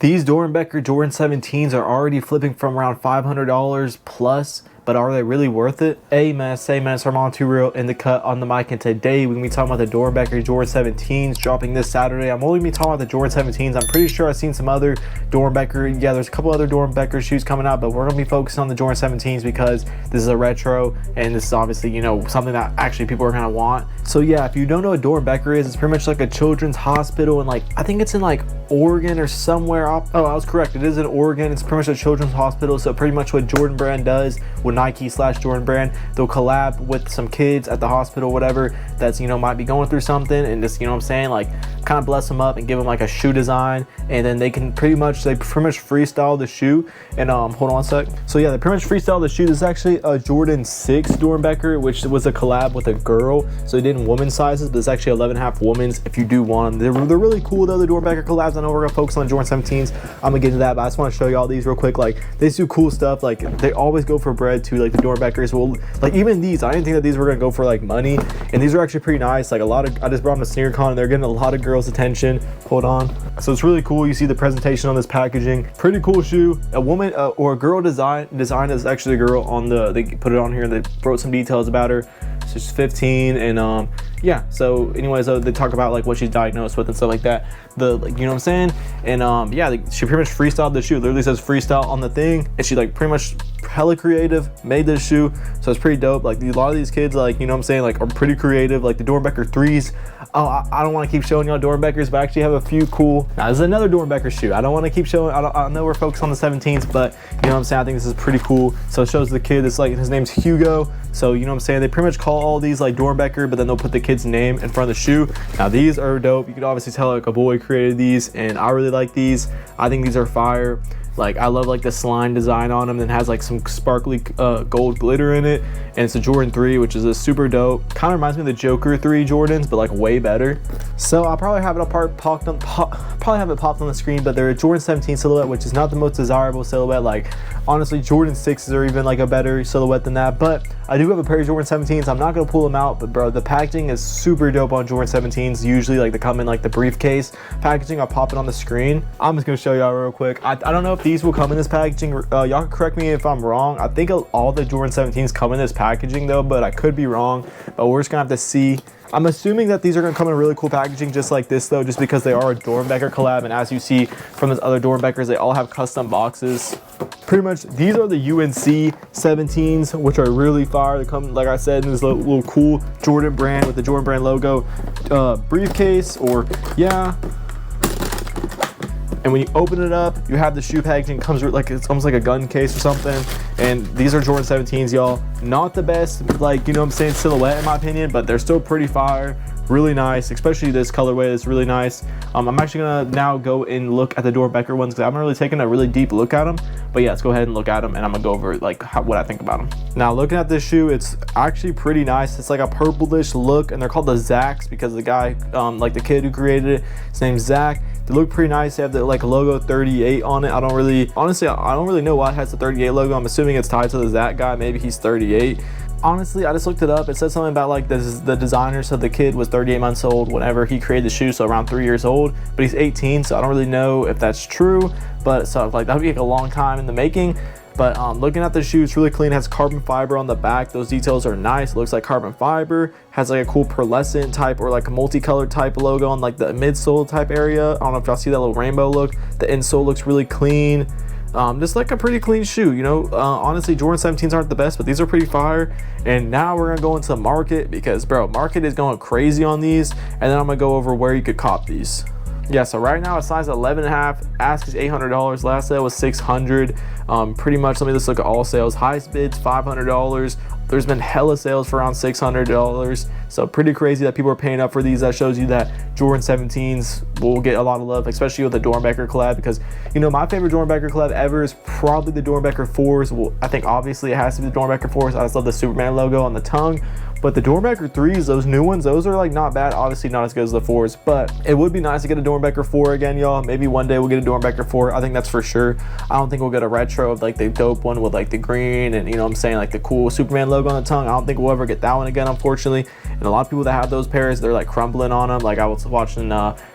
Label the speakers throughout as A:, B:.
A: These Dorenbecher Jordan 17s are already flipping from around $500 plus, but are they really worth it? It's Armand Too Real in the cut on the mic, and today we're going to be talking about the Dorenbecher Jordan 17s dropping this Saturday. I'm only going to be talking about the Jordan 17s. I'm pretty sure I've seen some other Dorenbecher. Yeah, there's a couple other Dorenbecher shoes coming out, but we're going to be focusing on the Jordan 17s because this is a retro, and this is obviously, you know, something that actually people are going to want. So yeah, if you don't know what Dorenbecher is, it's pretty much like a children's hospital, and like, I think it's in like Oregon or somewhere. Oh, I was correct. It is in Oregon. It's pretty much a children's hospital. So pretty much what Jordan Brand does with Nike/Jordan Brand, they'll collab with some kids at the hospital, whatever, that's, you know, might be going through something, and just, you know what I'm saying, like kind of bless them up and give them like a shoe design, and then they pretty much freestyle the shoe. And hold on a sec. So yeah, they pretty much freestyle the shoe. This is actually a Jordan 6 Dorenbecher, which was a collab with a girl, so they did in women's sizes, but it's actually 11.5 women's if you do want them. They're really cool though, the Dorenbecher collabs. I know we're gonna focus on the Jordan 17s. I'm gonna get into that, but I just want to show y'all these real quick. Like, they do cool stuff. Like, they always go for bread too, like the Dorenbechers. Well, like even these, I didn't think that these were gonna go for like money, and these are actually pretty nice. Like, I just brought them to SneakerCon, and they're getting a lot of girls' attention. Hold on. So it's really cool. You see the presentation on this packaging. Pretty cool shoe. A woman or a girl design is actually a girl on they put it on here. They wrote some details about her. So she's 15, and yeah. So anyways, they talk about like what she's diagnosed with and stuff like that. You know what I'm saying? And yeah, she pretty much freestyled the shoe. It literally says freestyle on the thing, and she like pretty much hella creative made this shoe. So it's pretty dope. Like, a lot of these kids, like, you know what I'm saying, like, are pretty creative. Like the Dorenbecher 3s. Oh, I don't want to keep showing y'all Dorenbechers, but I actually have a few cool. Now this is another Dorenbecher shoe. I don't want to keep showing. I know we're focused on the 17s, but you know what I'm saying, I think this is pretty cool. So it shows the kid. It's like, his name's Hugo. So you know what I'm saying, they pretty much call all these like Dorenbecher, but then they'll put the kid's name in front of the shoe. Now these are dope. You can obviously tell like a boy created these, and I really like these. I think these are fire. Like, I love like the slime design on them, and has like some sparkly gold glitter in it, and it's a Jordan 3, which is a super dope. Kind of reminds me of the Joker 3 Jordans, but like way better. So I'll probably have it popped on the screen, but they're a Jordan 17 silhouette, which is not the most desirable silhouette. Like, honestly, Jordan 6s are even like a better silhouette than that, but I do have a pair of Jordan 17s. I'm not gonna pull them out, but bro, the packaging is super dope on Jordan 17s. Usually, like, they come in like the briefcase packaging. I'll pop it on the screen. I'm just gonna show y'all real quick. I don't know if these will come in this packaging. Y'all can correct me if I'm wrong. I think all the Jordan 17s come in this packaging though, but I could be wrong. But we're just gonna have to see. I'm assuming that these are gonna come in really cool packaging just like this though, just because they are a Dorenbecher collab, and as you see from those other Dorenbechers, they all have custom boxes. Pretty much, these are the UNC 17s, which are really fire. They come, like I said, in this little cool Jordan Brand with the Jordan Brand logo briefcase, or yeah. And when you open it up, you have the shoe packaging. Comes with like, it's almost like a gun case or something. And these are Jordan 17s, y'all. Not the best, like, you know what I'm saying, silhouette in my opinion, but they're still pretty fire. Really nice, especially this colorway is really nice. I'm actually gonna now go and look at the Dorenbecher ones, because I haven't really taken a really deep look at them. But yeah, let's go ahead and look at them, and I'm gonna go over like what I think about them. Now, looking at this shoe, it's actually pretty nice. It's like a purplish look, and they're called the Zacks because the guy, like the kid who created it, his name's Zach. They look pretty nice. They have the like logo 38 on it. Honestly, I don't really know why it has the 38 logo. I'm assuming it's tied to the Zach guy. Maybe he's 38. Honestly, I just looked it up. It said something about like the designer said the kid was 38 months old whenever he created the shoe, so around 3 years old, but he's 18, so I don't really know if that's true, but so like that would be like a long time in the making. But looking at the shoe, it's really clean. It has carbon fiber on the back. Those details are nice. It looks like carbon fiber. Has like a cool pearlescent type or like a multicolored type logo on like the midsole type area. I don't know if y'all see that little rainbow look. The insole looks really clean. Just like a pretty clean shoe, you know. Honestly, Jordan 17s aren't the best, but these are pretty fire. And now we're gonna go into market, because bro, market is going crazy on these, and then I'm gonna go over where you could cop these. Yeah, so right now it's size 11.5. Ask is $800. Last sale was $600. Pretty much, let me just look at all sales. Highest bids $500. There's been hella sales for around $600. So pretty crazy that people are paying up for these. That shows you that Jordan 17s will get a lot of love, especially with the Dorenbecher collab, because, you know, my favorite Dorenbecher collab ever is probably the Dorenbecher 4s. Well, I think obviously it has to be the Dorenbecher 4s. I just love the Superman logo on the tongue. But the Dorenbecher 3s, those new ones, those are like not bad. Obviously not as good as the 4s, but it would be nice to get a Dorenbecher 4 again, y'all. Maybe one day we'll get a Dorenbecher 4. I think that's for sure. I don't think we'll get a retro of like the dope one with like the green and, you know what I'm saying, like the cool Superman logo on the tongue. I don't think we'll ever get that one again, unfortunately. And a lot of people that have those pairs, they're like crumbling on them. Like, I was watching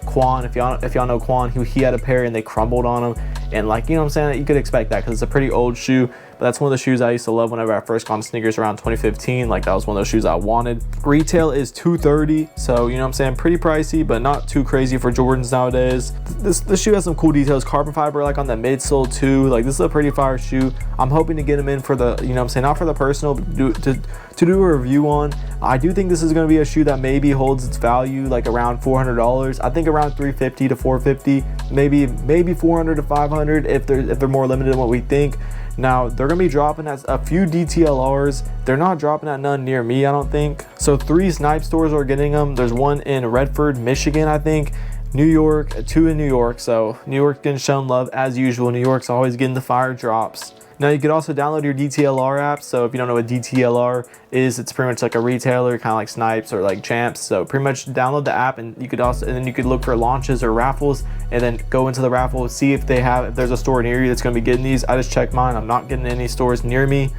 A: Quan, if y'all know Quan, he had a pair and they crumbled on him, and like, you know what I'm saying, you could expect that because it's a pretty old shoe. But that's one of the shoes I used to love whenever I first got sneakers around 2015. Like, that was one of those shoes I wanted. Retail is $230, so you know what I'm saying, pretty pricey, but not too crazy for Jordans nowadays. This shoe has some cool details, carbon fiber like on the midsole too. Like, this is a pretty fire shoe. I'm hoping to get them in for the, you know what I'm saying, not for the personal, but to do a review on. I do think this is going to be a shoe that maybe holds its value like around $400. I think around $350 to $450, maybe $400 to $500 if they're more limited than what we think. Now, they're going to be dropping at a few DTLRs. They're not dropping at none near me, I don't think. So 3 Snipe stores are getting them. There's one in Redford, Michigan, I think. New York, 2 in New York. So New York's getting shown love as usual. New York's always getting the fire drops. Now, you could also download your DTLR app. So if you don't know what DTLR is, it's pretty much like a retailer, kind of like Snipes or like Champs. So pretty much download the app, and then you could look for launches or raffles, and then go into the raffle, see if there's a store near you that's going to be getting these. I just checked mine. I'm not getting any stores near me.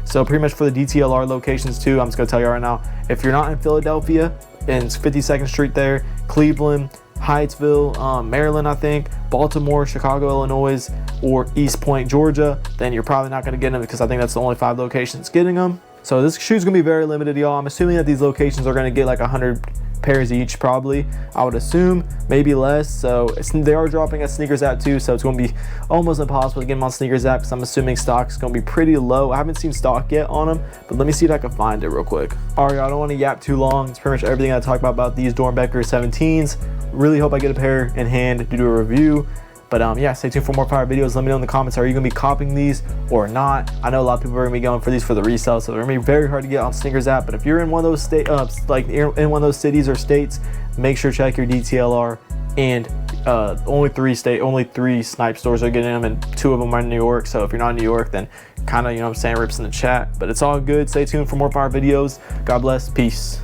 A: So pretty much for the DTLR locations too, I'm just going to tell you right now, if you're not in Philadelphia, and it's 52nd Street there, Cleveland, Hyattsville, Maryland, I think, Baltimore, Chicago, Illinois, or East Point, Georgia, then you're probably not going to get them, because I think that's the only 5 locations getting them. So this shoe's going to be very limited, y'all. I'm assuming that these locations are going to get like 100 pairs each, probably, I would assume, maybe less. So they are dropping at Sneakers app too, so it's going to be almost impossible to get them on Sneakers app, because I'm assuming stock is going to be pretty low. I haven't seen stock yet on them, but let me see if I can find it real quick. All right, I don't want to yap too long. It's pretty much everything I talk about these Dorenbecher 17s. Really hope I get a pair in hand to do a review. But yeah, stay tuned for more fire videos. Let me know in the comments, are you going to be copying these or not? I know a lot of people are going to be going for these for the resale, so they're going to be very hard to get on Sneakers app. But if you're in one of those in one of those cities or states, make sure to check your DTLR. And only 3 Snipe stores are getting them, and 2 of them are in New York. So if you're not in New York, then kind of, you know what I'm saying, rips in the chat. But it's all good. Stay tuned for more fire videos. God bless. Peace.